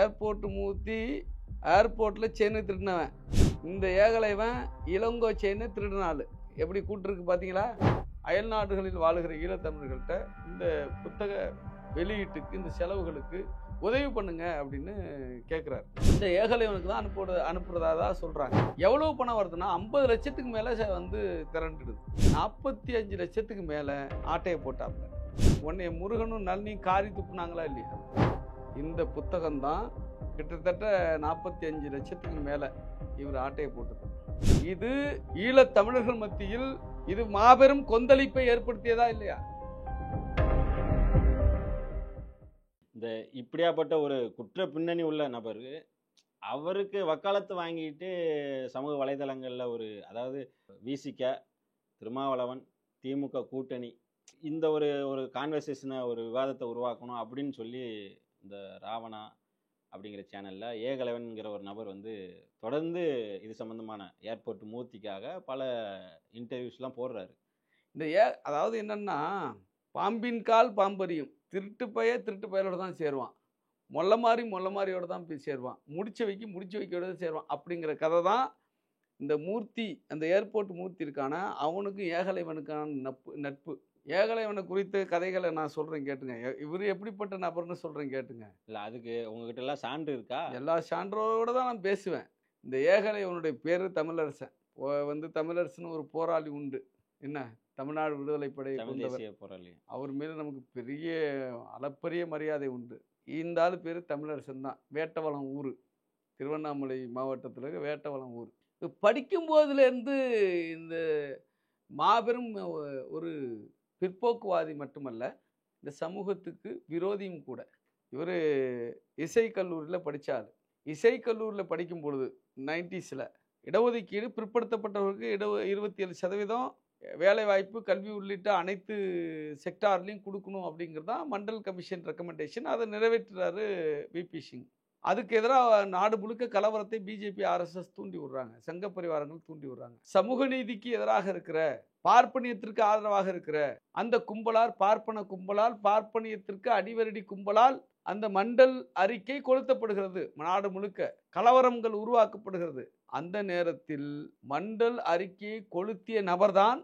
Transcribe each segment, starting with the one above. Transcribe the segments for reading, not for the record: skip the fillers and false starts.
Airport மூர்த்தி ஏர்போர்ட்டில் செயினை திருடினவன். இந்த ஏகலைவன் இளங்கோ செயினை திருடினாள். எப்படி கூட்டிருக்கு பார்த்தீங்களா? அயல் நாடுகளில் வாழுகிற ஈழத்தமிழர்கள்ட்ட இந்த புத்தக வெளியீட்டுக்கு, இந்த செலவுகளுக்கு உதவி பண்ணுங்க அப்படின்னு கேட்குறாரு. இந்த ஏகலைவனுக்கு தான் அனுப்புறதா தான் சொல்கிறாங்க. எவ்வளோ பணம் வருதுன்னா 50 லட்சத்துக்கு மேலே வந்து திரண்டுடுது. 45 லட்சத்துக்கு மேலே ஆட்டையை போட்டாப்புல. உன்னை முருகனும் நளினியும் காரி துப்புனாங்களா இல்லையா? இந்த புத்தகம்தான் கிட்டத்தட்ட 45 லட்சத்துக்கு மேலே இவர் ஆட்டையை போட்டது. இது ஈழத்தமிழர்கள் மத்தியில் இது மாபெரும் கொந்தளிப்பை ஏற்படுத்தியதா இல்லையா? இந்த இப்படியாப்பட்ட ஒரு குற்ற பின்னணி உள்ள நபர் அவருக்கு வக்காலத்து வாங்கிட்டு சமூக வலைதளங்களில் அதாவது விசிக, திருமாவளவன், திமுக கூட்டணி இந்த ஒரு கான்வர்சேஷனை, ஒரு விவாதத்தை உருவாக்கணும் அப்படின்னு சொல்லி இந்த ராவணா அப்படிங்கிற சேனலில் ஏகலைவன்கிற ஒரு நபர் தொடர்ந்து இது சம்மந்தமான ஏர்போர்ட் மூர்த்திக்காக பல இன்டர்வியூஸ்லாம் போடுறாரு. இந்த அதாவது என்னன்னா, பாம்பின் கால் பாம்பறியும். திருட்டு பயலோட தான் சேருவான். மொல்ல மாதிரியோட தான் போய் சேருவான். முடிச்ச வைக்கோட தான் சேருவான். அப்படிங்கிற கதை தான் இந்த மூர்த்தி, அந்த ஏர்போர்ட் மூர்த்தி இருக்கான அவனுக்கும் ஏகலைவனுக்கான நட்பு. ஏகலைவனை குறித்த கதைகளை நான் சொல்கிறேன் கேட்டுங்க. இவர் எப்படிப்பட்ட நபர்னு சொல்கிறேன் கேட்டுங்க. இல்லை, அதுக்கு உங்ககிட்ட எல்லாம் சான்று இருக்கா? எல்லா சான்றோடு தான் நான் பேசுவேன். இந்த ஏகலைவனுடைய பேர் தமிழரசன். தமிழரசன் ஒரு போராளி உண்டு. என்ன, தமிழ்நாடு விடுதலை படை போராளி. அவர் மேலே நமக்கு பெரிய அளப்பரிய மரியாதை உண்டு. இந்த ஆள் பேர் தமிழரசன் தான். வேட்டவளம் ஊர், திருவண்ணாமலை மாவட்டத்தில் இருக்க வேட்டவளம் ஊர். படிக்கும்போதுலேருந்து இந்த மாபெரும் ஒரு பிற்போக்குவாதி மட்டுமல்ல, இந்த சமூகத்துக்கு விரோதியும் கூட. இவர் இசைக்கல்லூரியில் படித்தார். இசைக்கல்லூரியில் படிக்கும் பொழுது 90s இடஒதுக்கீடு பிற்படுத்தப்பட்டவர்களுக்கு 27% வேலைவாய்ப்பு, கல்வி உள்ளிட்ட அனைத்து செக்டார்லையும் கொடுக்கணும் அப்படிங்கிறது தான் மண்டல் கமிஷன் ரெக்கமெண்டேஷன். அதை நிறைவேற்றுறாரு விபி சிங். அதுக்கு எதிராக நாடு முழுக்க கலவரத்தை பிஜேபி, ஆர்எஸ்எஸ் தூண்டி விடுறாங்க. சங்க பரிவாரங்கள் தூண்டி விடுறாங்க. சமூக நீதிக்கு எதிராக இருக்கிற, பார்ப்பனியத்திற்கு ஆதரவாக இருக்கிற அந்த கும்பலால், பார்ப்பன கும்பலால், பார்ப்பனியத்திற்கு அடிவரடி கும்பலால் அந்த மண்டல் அறிக்கை கொளுத்தப்படுகிறது. நாடு முழுக்க கலவரங்கள் உருவாக்கப்படுகிறது. அந்த நேரத்தில் மண்டல் அறிக்கையை கொளுத்திய நபர்தான்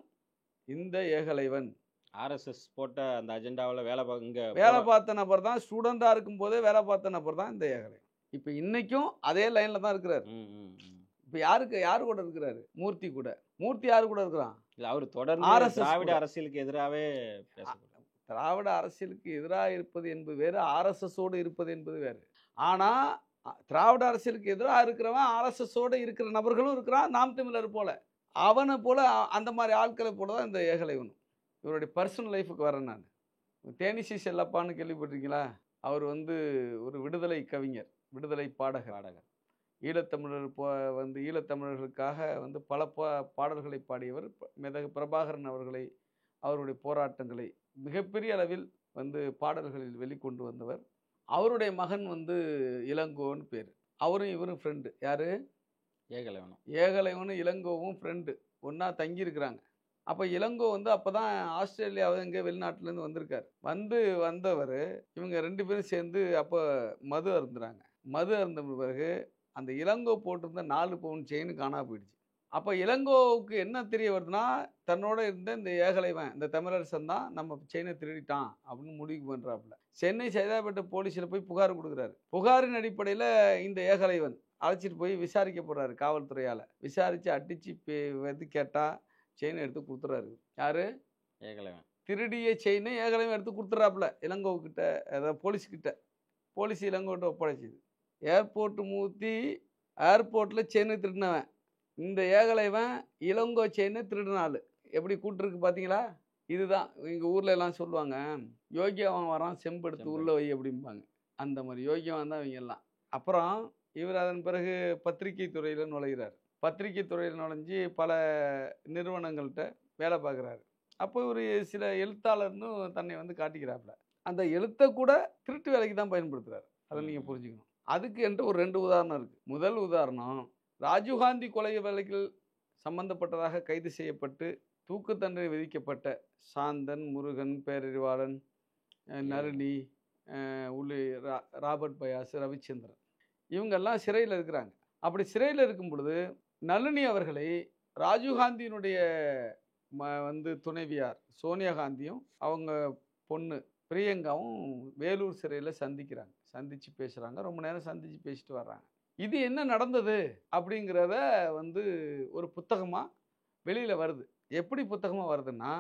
இந்த ஏகலைவன். ஆர்எஸ்எஸ் போட்ட அந்த அஜெண்டாவில் வேலை பார்த்த நபர் தான். ஸ்டூடெண்டா இருக்கும் போதே வேலை பார்த்த நபர் தான் இந்த ஏகலைவன். இப்போ இன்னைக்கும் அதே லைன்ல தான் இருக்கிறாரு. இப்போ யாரு கூட இருக்கிறாரு? மூர்த்தி கூட. மூர்த்தி யாரு கூட இருக்கிறான்? அவர் தொடர்ந்து திராவிட அரசியலுக்கு எதிராகவே திராவிட அரசியலுக்கு எதிராக இருப்பது என்பது வேறு, ஆர்எஸ்எஸோடு இருப்பது என்பது வேறு. ஆனால் திராவிட அரசியலுக்கு எதிராக இருக்கிறவன் ஆர்எஸ்எஸோடு இருக்கிற நபர்களும் இருக்கிறான். நாம் தமிழர் போல, அவனை போல, அந்த மாதிரி ஆட்களை போல தான் இந்த ஏகலைவன். இவருடைய பர்சனல் லைஃபுக்கு வரேன் நான். தேனிசி செல்லப்பான்னு கேள்விப்பட்டிருக்கீங்களா? அவர் ஒரு விடுதலை கவிஞர், விடுதலை பாடகர். ஈழத்தமிழர் ஈழத்தமிழர்களுக்காக பல பாடல்களை பாடியவர். மெதகு பிரபாகரன் அவருடைய போராட்டங்களை மிகப்பெரிய அளவில் பாடல்களில் வெளிக்கொண்டு வந்தவர். அவருடைய மகன் இளங்கோன்னு பேர். அவரும் இவரும் ஃப்ரெண்டு. யாரு? ஏகலைவனும் இளங்கோவும் ஃப்ரெண்டு. ஒன்றா தங்கியிருக்கிறாங்க. அப்போ இளங்கோ அப்போ தான் ஆஸ்திரேலியாவது எங்கே வெளிநாட்டிலேருந்து வந்திருக்கார். வந்தவர் இவங்க 2 பேரும் சேர்ந்து அப்போ மது அருந்துறாங்க. மது அருந்த பிறகு அந்த இளங்கோ போட்டிருந்த 4 பவுன் செயின் காணா போயிடுச்சு. அப்போ இளங்கோவுக்கு என்ன தெரிய வருதுன்னா, தன்னோட இருந்த இந்த ஏகலைவன், இந்த தமிழரசன் தான் நம்ம செயினை திருடிட்டான் அப்படின்னு முடிவு பண்ணுறாப்புல. சென்னை சைதாப்பேட்டை போலீஸில் போய் புகார் கொடுக்குறாரு. புகாரின் அடிப்படையில் இந்த ஏகலைவன் அழைச்சிட்டு போய் விசாரிக்க போகிறாரு காவல்துறையால். விசாரித்து அடித்து கேட்டால் செயினை எடுத்து கொடுத்துறாரு. யாரு? ஏகலைவன். திருடிய செயினை ஏகலைவன் எடுத்து கொடுத்துறாப்புல இளங்கோவுக்கிட்ட, அதாவது போலீஸ்கிட்ட. போலீஸ் இளங்கோட்ட ஒப்படைச்சிது. ஏர்போர்ட் மூர்த்தி ஏர்போர்ட்டில் செயினை திருடினவன். இந்த ஏகலைவன் இளங்கோ செயினை திருடினாள். எப்படி கூட்டிருக்கு பார்த்தீங்களா? இதுதான் எங்கள் ஊரில் எல்லாம் சொல்லுவாங்க, யோகியவன் வரான் செம்பெடுத்து உள்ள வை அப்படிம்பாங்க. அந்த மாதிரி யோகியவன் தான் இவங்க எல்லாம். அப்புறம் இவர் அதன் பிறகு பத்திரிகை துறையில் நுழைகிறார். பத்திரிகை துறையில் நுழைஞ்சி பல நிறுவனங்கள்கிட்ட வேலை பார்க்குறாரு. அப்போ ஒரு சில எழுத்தாளர்னு தன்னை காட்டிக்கிறாப்புல. அந்த எழுத்தை கூட திருட்டு வேலைக்கு தான் பயன்படுத்துகிறார். அதை நீங்கள் புரிஞ்சுக்கணும். அதுக்கு என்று ஒரு 2 உதாரணம் இருக்குது. முதல் உதாரணம், ராஜீவ்காந்தி கொலை வழக்கில் சம்பந்தப்பட்டதாக கைது செய்யப்பட்டு தூக்கு தண்டனை விதிக்கப்பட்ட சாந்தன், முருகன், பேரறிவாளன், நளினி, உள்ளே ராபர்ட் பயாஸ், ரவிச்சந்திரன் இவங்கெல்லாம் சிறையில் இருக்கிறாங்க. அப்படி சிறையில் இருக்கும் பொழுது நளினி அவர்களை ராஜீவ்காந்தியினுடைய வந்து துணைவியார் சோனியா காந்தியும் அவங்க பொண்ணு பிரியங்காவும் வேலூர் சிறையில் சந்திக்கிறாங்க. சந்தித்து பேசுகிறாங்க. ரொம்ப நேரம் சந்தித்து பேசிட்டு வர்றாங்க. இது என்ன நடந்தது அப்படிங்கிறத வந்து ஒரு புத்தகமாக வெளியில் வருது. எப்படி புத்தகமாக வருதுன்னா,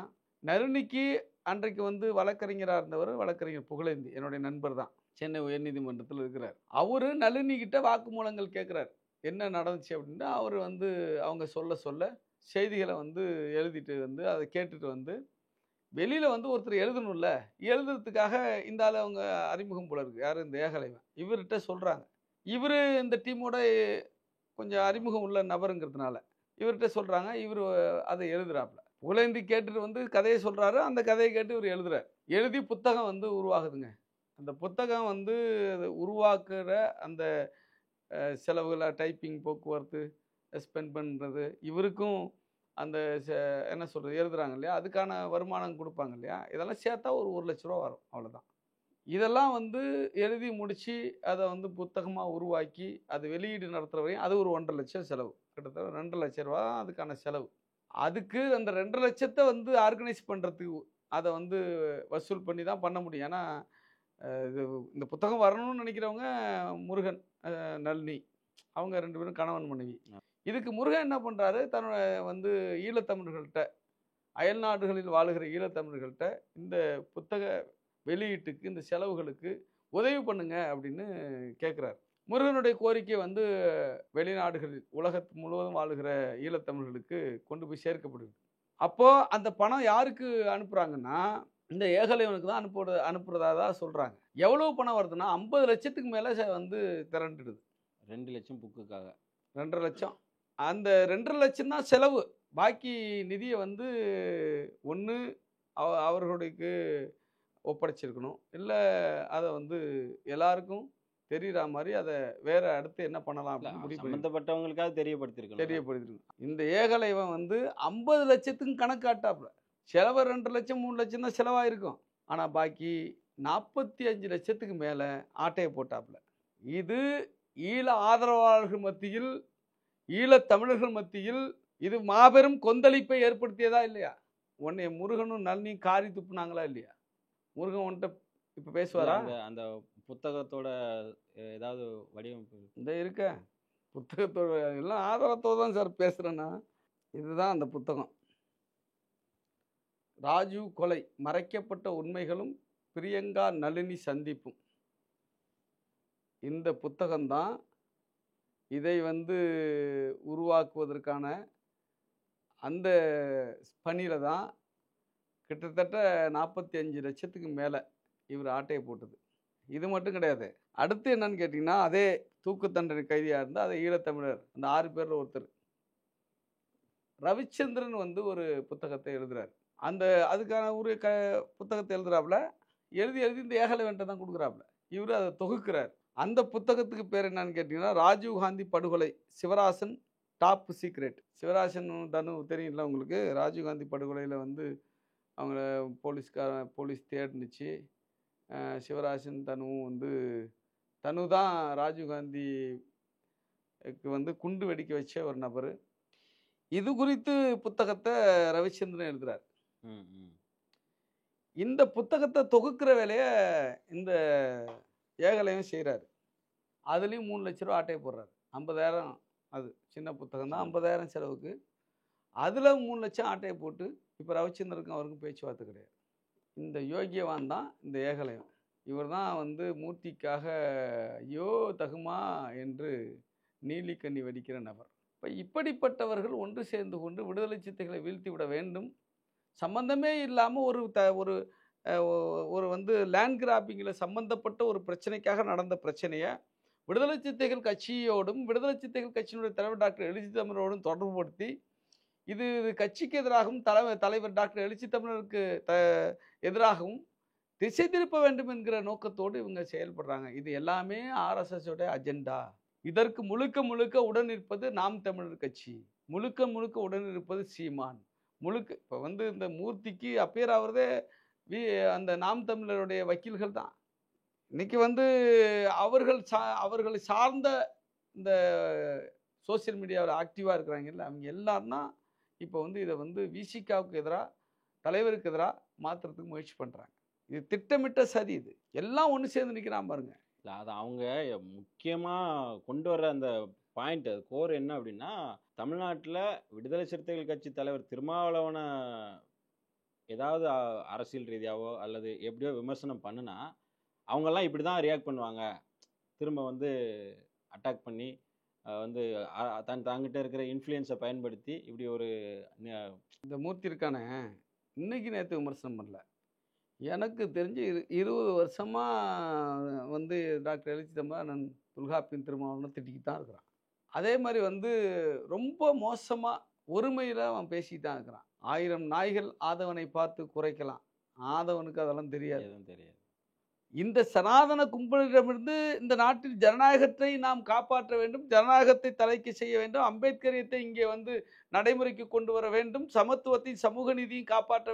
நளினிக்கு அன்றைக்கு வந்து வழக்கறிஞராக இருந்தவர் வழக்கறிஞர் புகழேந்தி, என்னுடைய நண்பர் தான், சென்னை உயர்நீதிமன்றத்தில் இருக்கிறார். அவரு நளினி கிட்ட வாக்குமூலங்கள் கேட்குறார். என்ன நடந்துச்சு அப்படின்னா, அவர் வந்து அவங்க சொல்ல சொல்ல செய்திகளை வந்து எழுதிட்டு வந்து அதை கேட்டுட்டு வந்து வெளியில் வந்து ஒருத்தர் எழுதணும்ல, எழுதுறதுக்காக இந்த ஆள் அவங்க அறிமுகம் போல இருக்கு. யார்? இந்த ஏகலைவன். இவர்கிட்ட சொல்கிறாங்க. இவர் இந்த டீமோட கொஞ்சம் அறிமுகம் உள்ள நபருங்கிறதுனால இவர்கிட்ட சொல்கிறாங்க. இவர் அதை எழுதுறாப்புல. புகழேந்தி கேட்டுட்டு வந்து கதையை சொல்கிறாரு. அந்த கதையை கேட்டு இவர் எழுதுறார். எழுதி புத்தகம் வந்து உருவாகுதுங்க. அந்த புத்தகம் வந்து உருவாக்குற அந்த செலவுகளை, டைப்பிங், போக்குவரத்து, ஸ்பெண்ட் பண்ணுறது, இவருக்கும் அந்த என்ன சொல்கிறது எழுதுறாங்க இல்லையா, அதுக்கான வருமானம் கொடுப்பாங்க இல்லையா, இதெல்லாம் சேர்த்தா ஒரு 1,00,000 ரூபா வரும். அவ்வளோதான். இதெல்லாம் வந்து எழுதி முடித்து அதை வந்து புத்தகமாக உருவாக்கி அது வெளியீடு நடத்துகிற வரையும் அது ஒரு 1,50,000 செலவு. கிட்டத்தட்ட 2,00,000 ரூபா தான் அதுக்கான செலவு. அதுக்கு அந்த 2,00,000 வந்து ஆர்கனைஸ் பண்ணுறதுக்கு அதை வந்து வசூல் பண்ணி தான் பண்ண முடியும். ஏன்னா இது இந்த புத்தகம் வரணும்னு நினைக்கிறவங்க முருகன், நளினி, அவங்க 2 பேரும் கணவன் மனைவி. இதுக்கு முருகன் என்ன பண்ணுறாரு, தன்னோட வந்து ஈழத்தமிழர்கள்ட்ட, அயல் நாடுகளில் வாழுகிற ஈழத்தமிழர்கள்ட்ட இந்த புத்தக வெளியீட்டுக்கு, இந்த செலவுகளுக்கு உதவி பண்ணுங்க அப்படின்னு கேட்குறாரு. முருகனுடைய கோரிக்கை வந்து வெளிநாடுகளில் உலகத்து முழுவதும் வாழுகிற ஈழத்தமிழர்களுக்கு கொண்டு போய் சேர்க்கப்படுது. அப்போது அந்த பணம் யாருக்கு அனுப்புகிறாங்கன்னா, இந்த ஏகலைவனுக்கு தான் அனுப்புறதா தான் சொல்கிறாங்க. எவ்வளோ பணம் வருதுன்னா 50 லட்சத்துக்கு மேலே வந்து திரண்டுடுது. 2 லட்சம் புக்குக்காக. 2,50,000 லட்சம். அந்த 2,50,000 லட்சம் தான் செலவு. பாக்கி நிதியை வந்து ஒன்று அவர்களுக்கு ஒப்படைச்சிருக்கணும், இல்லை அதை வந்து எல்லாருக்கும் தெரிகிற மாதிரி அதை வேற அடுத்து என்ன பண்ணலாம் அப்படின்னு முடிவு சம்பந்தப்பட்டவங்களுக்காக தெரியப்படுத்திருக்கணும். இந்த ஏகலைவன் வந்து 50 லட்சத்துக்கும் கணக்காட்டாப்புல. செலவு 2 லட்சம் 3 லட்சம் தான் செலவாயிருக்கும். ஆனால் பாக்கி 45 லட்சத்துக்கு மேலே ஆட்டையை போட்டாப்புல. இது ஈழ ஆதரவாளர்கள் மத்தியில், ஈழத்தமிழர்கள் மத்தியில் இது மாபெரும் கொந்தளிப்பை ஏற்படுத்தியதா இல்லையா? உன்னை முருகனும் நளினி காரி துப்புனாங்களா இல்லையா? முருகன் உன்கிட்ட இப்போ பேசுவாரா? அந்த புத்தகத்தோட ஏதாவது வடிவமைப்பு இந்த இருக்க புத்தகத்தோட எல்லாம் ஆதாரத்தோடு தான் சார் பேசுகிறேன்னா. இதுதான் அந்த புத்தகம். ராஜீவ் கொலை, மறைக்கப்பட்ட உண்மைகளும் பிரியங்கா நளினி சந்திப்பும். இந்த புத்தகம்தான் இதை வந்து உருவாக்குவதற்கான அந்த பணியில் தான் கிட்டத்தட்ட 45 லட்சத்துக்கு மேலே இவர் ஆட்டையை போட்டது. இது மட்டும் கிடையாது. அடுத்து என்னன்னு கேட்டிங்கன்னா, அதே தூக்கு தண்டனை கைதியாக இருந்தால் அதை ஈழத்தமிழர் அந்த 6 பேரில் ஒருத்தர் ரவிச்சந்திரன் வந்து ஒரு புத்தகத்தை எழுதுறார். அந்த அதுக்கான ஒரு புத்தகத்தை எழுதுறாப்புல. எழுதி இந்த ஏகலைவன்ட்ட தான் கொடுக்குறாப்புல. இவர் அதை தொகுக்கிறார். அந்த புத்தகத்துக்கு பேர் என்னன்னு கேட்டிங்கன்னா, ராஜீவ்காந்தி படுகொலை, சிவராசன் டாப் சீக்ரெட். சிவராசன் தனு தெரியும்ல உங்களுக்கு. ராஜீவ்காந்தி படுகொலையில் வந்து அவங்கள போலீஸ் தேடினுச்சு. சிவராசன் தனுவும் வந்து தனு தான் ராஜீவ்காந்திக்கு வந்து குண்டு வெடிக்க வச்ச ஒரு நபர். இது குறித்து புத்தகத்தை ரவிச்சந்திரன் எழுதுறார். இந்த புத்தகத்தை தொகுக்கிற வேலையை இந்த ஏகலைவன் செய்கிறாரு. அதுலேயும் 3 லட்ச ரூபா ஆட்டையை போடுறாரு. 50,000, அது சின்ன புத்தகம் தான், 50,000 செலவுக்கு. அதில் 3 லட்சம் ஆட்டையை போட்டு இப்போ ரவிச்சந்திரனுக்கும் அவருக்கும் பேச்சுவார்த்தை கிடையாது. இந்த யோகியவான் தான் இந்த ஏகலைவன். இவர் தான் வந்து மூர்த்திக்காக ஐயோ தகுமா என்று நீலிக்கண்ணி வெடிக்கிற நபர். இப்போ இப்படிப்பட்டவர்கள் ஒன்று சேர்ந்து கொண்டு விடுதலை சித்தைகளை வீழ்த்தி விட வேண்டும். சம்பந்தமே இல்லாமல் ஒரு வந்து லேண்ட் கிராப்பிங்கில் சம்பந்தப்பட்ட ஒரு பிரச்சனைக்காக நடந்த பிரச்சனையை விடுதலை சித்தைகள் கட்சியோடும் விடுதலை சித்தைகள் கட்சியினுடைய தலைவர் டாக்டர் எழுச்சி தமிழரோடும் தொடர்புபடுத்தி இது கட்சிக்கு எதிராகவும் தலைவர் டாக்டர் எழுச்சி தமிழருக்கு எதிராகவும் திசை திருப்ப வேண்டும் என்கிற நோக்கத்தோடு இவங்க செயல்படுறாங்க. இது எல்லாமே ஆர்எஸ்எஸோட அஜெண்டா. இதற்கு முழுக்க உடன் இருப்பது நாம் தமிழர் கட்சி, முழுக்க உடன் இருப்பது சீமான், இப்போ வந்து இந்த மூர்த்திக்கு அப்பேர் ஆகிறதே அந்த நாம் தமிழருடைய வக்கீல்கள் தான். இன்னைக்கு வந்து அவர்களை சார்ந்த இந்த சோசியல் மீடியாவில் ஆக்டிவாக இருக்கிறாங்கல்ல, அவங்க எல்லாரும் தான் இப்போ வந்து இதை வந்து விசிகாவுக்கு எதிராக, தலைவருக்கு எதிராக மாற்றுறதுக்கு முயற்சி பண்ணுறாங்க. இது திட்டமிட்ட சதி. இது எல்லாம் ஒன்று சேர்ந்து நிற்கிறான் பாருங்க. இல்லை, அது அவங்க முக்கியமாக கொண்டு வர்ற அந்த பாயிண்ட், அது கோர் என்ன அப்படின்னா, தமிழ்நாட்டில் விடுதலை சிறுத்தைகள் கட்சி தலைவர் திருமாவளவனை ஏதாவது அரசியல் ரீதியாவோ அல்லது எப்படியோ விமர்சனம் பண்ணுனா அவங்கெல்லாம் இப்படி தான் ரியாக்ட் பண்ணுவாங்க. திரும்ப வந்து அட்டாக் பண்ணி வந்து தாங்கிட்ட இருக்கிற இன்ஃப்ளூயன்ஸை பயன்படுத்தி இப்படி ஒரு இந்த மூர்த்தி இருக்கானே, இன்னைக்கு நேற்று விமர்சனம் பண்ணல. எனக்கு தெரிஞ்சு 20 வருஷமாக வந்து டாக்டர் எழுச்சி தமிழன் தொல்காப்பியன் திருமாவளவனை திட்டிக்கிட்டு தான் இருக்கிறான். அதே மாதிரி வந்து ரொம்ப மோசமாக ஒருமையில் அவன் பேசிக்கிட்டு தான் இருக்கிறான். 1000 நாய்கள் ஆதவனை பார்த்து குறைக்கலாம், ஆதவனுக்கு அதெல்லாம் தெரியாது. இந்த சனாதன கும்பலிடமிருந்து இந்த நாட்டில் ஜனநாயகத்தை நாம் காப்பாற்ற வேண்டும், ஜனநாயகத்தை தலைக்கு செய்ய வேண்டும், அம்பேத்கரியத்தை இங்கே வந்து நடைமுறைக்கு கொண்டு வர வேண்டும், சமத்துவத்தையும் சமூக நீதியும் காப்பாற்ற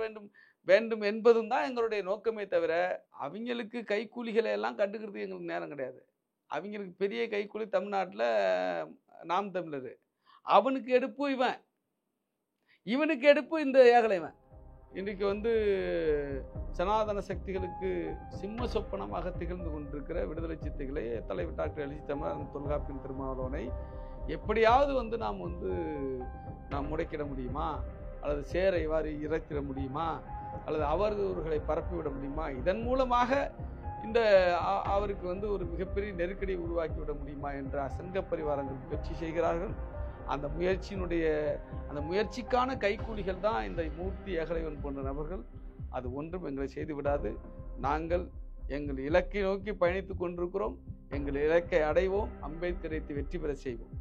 வேண்டும் என்பதும் தான் எங்களுடைய நோக்கமே தவிர, அவங்களுக்கு கைக்கூலிகளை எல்லாம் கண்டுக்கிறது எங்களுக்கு நேரம் கிடையாது. அவங்களுக்கு பெரிய கைக்கூலி தமிழ்நாட்டில் நாம் தமிழர். அவனுக்கு எடுப்பு இவன், இவனுக்கு எடுப்பு இந்த ஏகலைவன். இன்றைக்கு வந்து சனாதன சக்திகளுக்கு சிம்ம சொப்பனமாக திகழ்ந்து கொண்டிருக்கிற விடுதலை சிறுத்தைகளை தலைவர் டாக்டர் எழுச்சி தமிழன் தொல்காப்பியன் திருமாவளவனை எப்படியாவது வந்து நாம் முடக்கிட முடியுமா, அல்லது சேரை வாரி இறக்கிட முடியுமா, அல்லது அவர்களை பரப்பிவிட முடியுமா, இதன் மூலமாக இந்த அவருக்கு வந்து ஒரு மிகப்பெரிய நெருக்கடியை உருவாக்கி விட முடியுமா என்ற அசங்க பரிவாரங்கள் முயற்சி செய்கிறார்கள். அந்த முயற்சிக்கான கைக்கூலிகள் தான் இந்த மூர்த்தி ஏகலைவன் போன்ற நபர்கள். அது ஒன்றும் எங்களை செய்து விடாது. நாங்கள் எங்கள் இலக்கை நோக்கி பயணித்துக் கொண்டிருக்கிறோம். எங்கள் இலக்கை அடைவோம். அம்பேத்கரை வெற்றி பெற செய்வோம்.